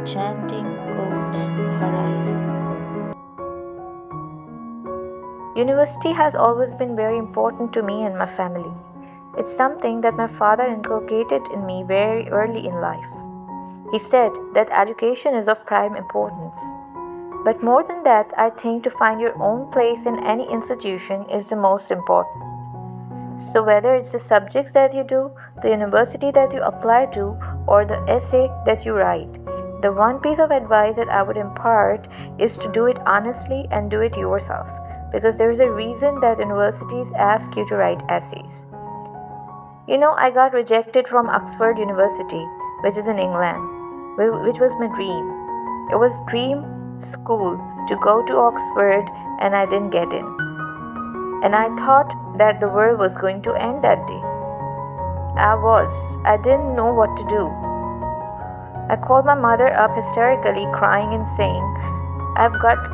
Enchanting Codes Horizon. University has always been very important to me and my family. It's something that my father inculcated in me very early in life. He said that education is of prime importance. But more than that, I think to find your own place in any institution is the most important. So, whether it's the subjects that you do, the university that you apply to, or the essay that you write, the one piece of advice that I would impart is to do it honestly and do it yourself. Because there is a reason that universities ask you to write essays. I got rejected from Oxford University, which is in England, which was my dream. It was dream school to go to Oxford, and I didn't get in. And I thought that the world was going to end that day. I was. I didn't know what to do. I called my mother up hysterically, crying and saying,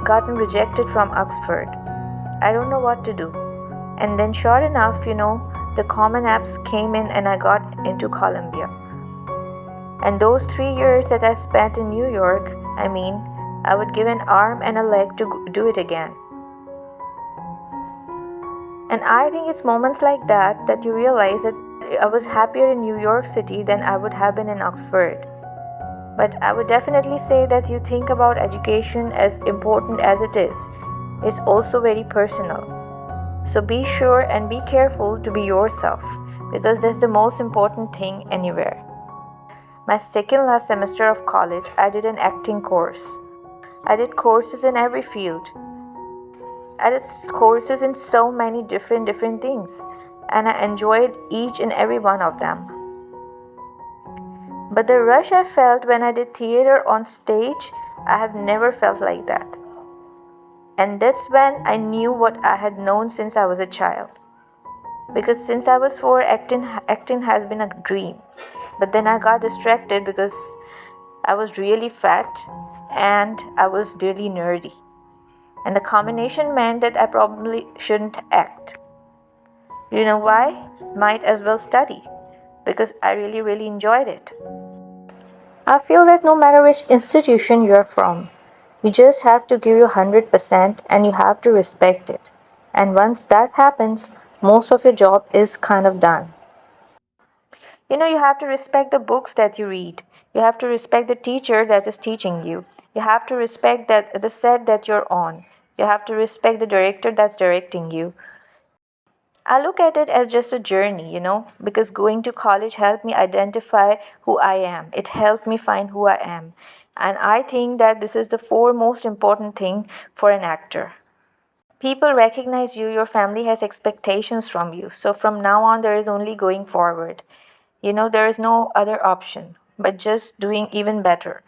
gotten rejected from Oxford. I don't know what to do. And then, sure enough, the Common Apps came in and I got into Columbia. And those 3 years that I spent in New York, I would give an arm and a leg to do it again. And I think it's moments like that you realize that I was happier in New York City than I would have been in Oxford. But I would definitely say that you think about education as important as it is. It's also very personal. So be sure and be careful to be yourself, because that's the most important thing anywhere. My second last semester of college, I did an acting course. I did courses in every field. I did courses in so many different things, and I enjoyed each and every one of them. But the rush I felt when I did theater on stage, I have never felt like that. And that's when I knew what I had known since I was a child. Because since I was 4, acting has been a dream. But then I got distracted because I was really fat and I was really nerdy. And the combination meant that I probably shouldn't act. You know why? Might as well study. Because I really enjoyed it. I feel that no matter which institution you are from, you just have to give your 100% and you have to respect it. And once that happens, most of your job is kind of done. You have to respect the books that you read. You have to respect the teacher that is teaching you. You have to respect the set that you're on. You have to respect the director that's directing you. I look at it as just a journey, because going to college helped me identify who I am. It helped me find who I am. And I think that this is the foremost important thing for an actor. People recognize you, your family has expectations from you. So from now on, there is only going forward. There is no other option but just doing even better.